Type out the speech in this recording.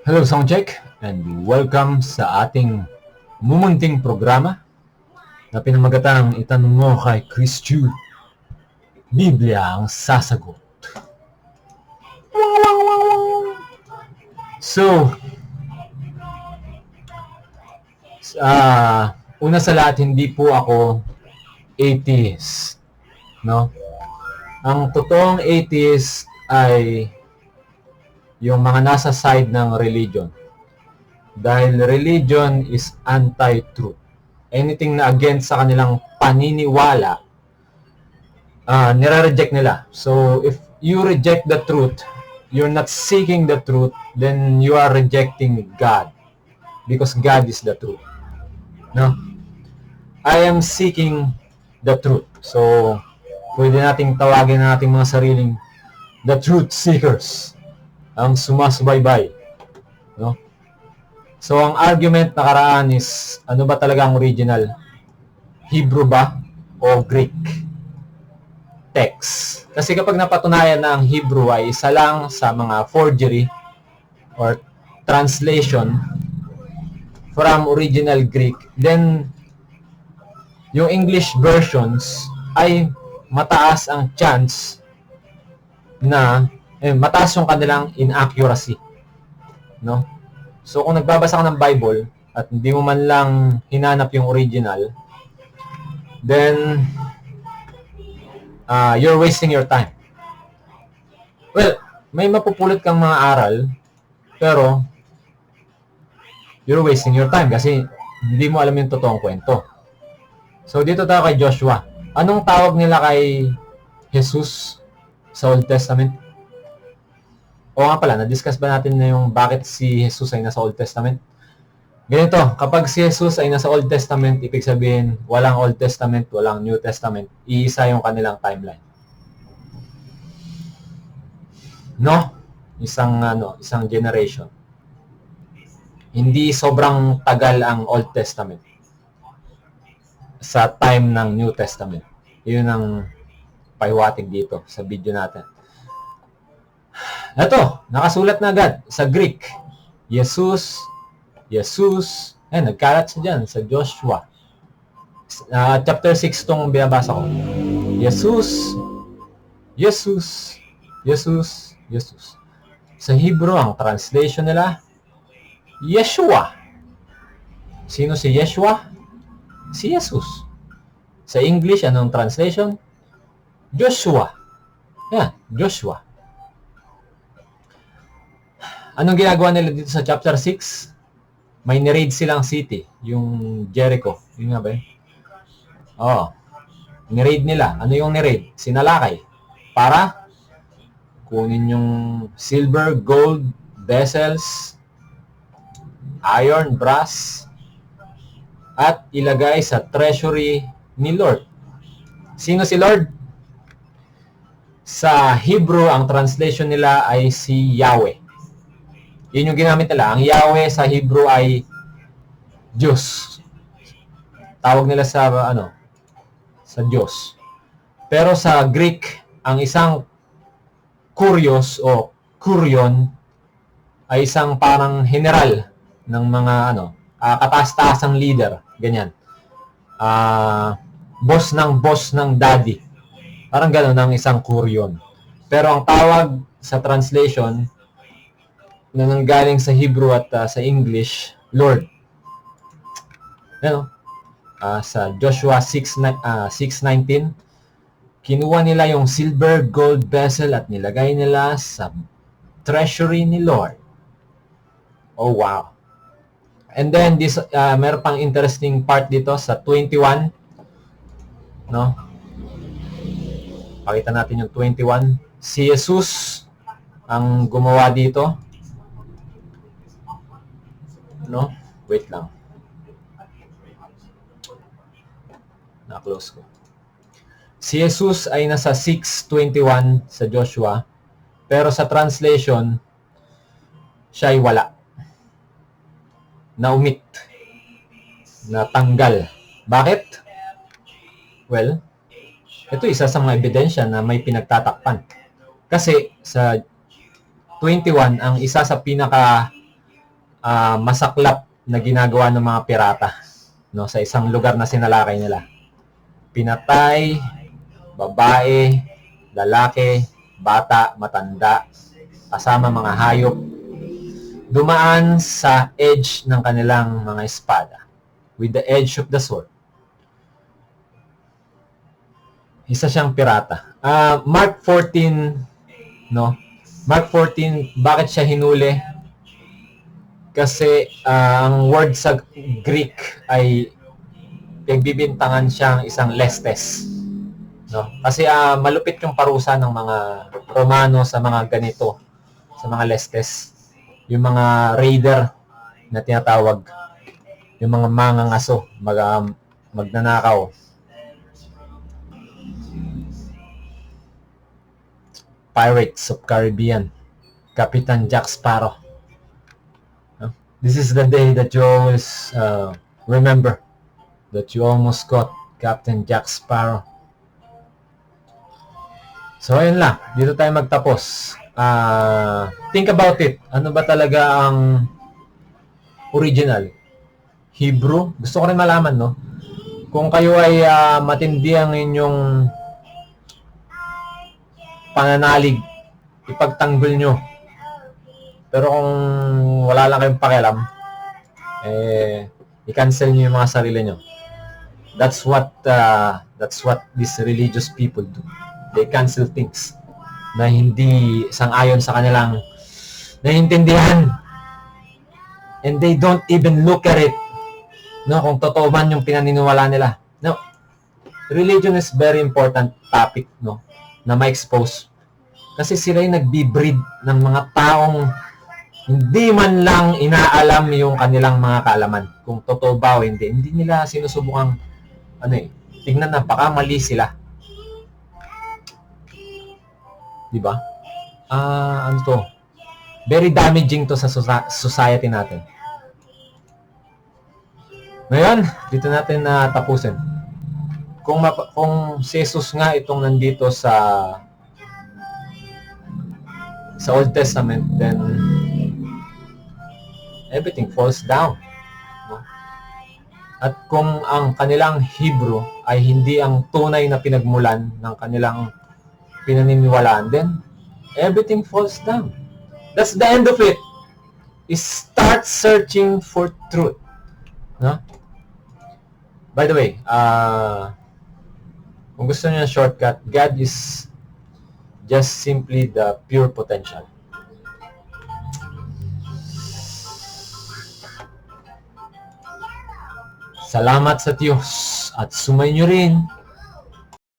Hello Soundcheck and welcome sa ating mumunting programa na pinamagatang itanong mo kay Chris Chu. Biblia ang sasagot. So, una sa lahat, hindi po ako atheist, no? Ang totoong atheist ay yung mga nasa side ng religion. Dahil religion is anti-truth. Anything na against sa kanilang paniniwala, nire-reject nila. So, if you reject the truth, you're not seeking the truth, then you are rejecting God. Because God is the truth. No? I am seeking the truth. So, pwede nating tawagin na nating mga sariling the truth seekers. Ang sumasubaybay. No? So, ang argument nakaraan is, ano ba talaga ang original? Hebrew ba o Greek text? Kasi kapag napatunayan na ang Hebrew ay isa lang sa mga forgery or translation from original Greek, then yung English versions ay mataas ang chance na mataas yung kanilang inaccuracy. No? So, kung nagbabasa ka ng Bible at hindi mo man lang hinanap yung original, then you're wasting your time. Well, may mapupulot kang mga aral, pero you're wasting your time kasi hindi mo alam yung totoong kwento. So, dito tayo kay Joshua. Anong tawag nila kay Jesus sa Old Testament? O nga pala, na-discuss ba natin na yung bakit si Jesus ay nasa Old Testament? Ganito, kapag si Jesus ay nasa Old Testament, ibig sabihin, walang Old Testament, walang New Testament, iisa yung kanilang timeline. No? Isang generation. Hindi sobrang tagal ang Old Testament sa time ng New Testament. Yun ang pahiwatig dito sa video natin. Ito, nakasulat na agad sa Greek. Jesus, nagkalat siya dyan sa Joshua. Chapter 6 tong binabasa ko. Jesus. Sa Hebrew, ang translation nila, Yeshua. Sino si Yeshua? Si Jesus. Sa English, anong translation? Joshua. Yan, Joshua. Anong ginagawa nila dito sa chapter 6? May ni-raid silang city, yung Jericho. Yun nga ba yun? Ni-raid nila. Ano yung ni-raid? Sinalakay. Para kunin yung silver, gold, vessels, iron, brass, at ilagay sa treasury ni Lord. Sino si Lord? Sa Hebrew, ang translation nila ay si Yahweh. Yun yung ginamit nila. Ang Yahweh sa Hebrew ay Diyos. Tawag nila sa Diyos. Pero sa Greek, ang isang kurios o kuryon ay isang parang general ng mga kataas-taasang leader. Ganyan. Boss ng daddy. Parang gano'n ang isang kuryon. Pero ang tawag sa translation na nanggaling sa Hebrew at sa English, Lord. Sa Joshua 6:19, kinuha nila yung silver, gold vessel at nilagay nila sa treasury ni Lord. Oh, wow. And then, meron pang interesting part dito sa 21. No? Pakita natin yung 21. Si Jesus ang gumawa dito. No? Wait lang. Na-close ko. Si Jesus ay nasa 6:21 sa Joshua, pero sa translation, siya ay wala. Na-omit. Natanggal. Bakit? Well, ito isa sa mga ebidensya na may pinagtatakpan. Kasi sa 21, ang isa sa pinaka masaklap na ginagawa ng mga pirata, no, sa isang lugar na sinalakay nila. Pinatay, babae, lalaki, bata, matanda, kasama mga hayop, dumaan sa edge ng kanilang mga espada, with the edge of the sword. Isa siyang pirata. Mark 14, no? Mark 14, bakit siya hinuli? Kasi ang word sa Greek ay nagbibintangan siyang isang lestes, no? Kasi malupit yung parusa ng mga Romano sa mga ganito, sa mga lestes. Yung mga raider na tinatawag, yung mga mangangaso, magnanakaw. Pirates of Caribbean, Captain Jack Sparrow. This is the day that you always remember that you almost caught Captain Jack Sparrow. So, ayun lang. Dito tayo magtapos. Think about it. Ano ba talaga ang original? Hebrew? Gusto ko rin malaman, no? Kung kayo ay matindi ang inyong pananalig, ipagtanggol nyo. Pero kung wala lang kayong pakialam, i-cancel nyo yung mga sarili nyo. That's what these religious people do. They cancel things na hindi sang-ayon sa kanilang naiintindihan. And they don't even look at it. No, kung totoo man yung pinaniniwala nila. No. Religion is very important topic, no, na ma-expose. Kasi sila yung nagbi-breed ng mga taong hindi man lang inaalam yung kanilang mga kaalaman. Kung totoo ba o hindi. Hindi nila sinusubukang tingnan na baka mali sila. Diba? Ano to? Very damaging to sa society natin. Ngayon, dito natin tapusin. Kung si Jesus nga itong nandito sa Old Testament, then everything falls down. No? At kung ang kanilang Hebrew ay hindi ang tunay na pinagmulan ng kanilang pinaniniwalaan, then everything falls down. That's the end of it. Start searching for truth. No? By the way, kung gusto niyo ng shortcut, God is just simply the pure potential. Salamat sa Diyos at sumainyo rin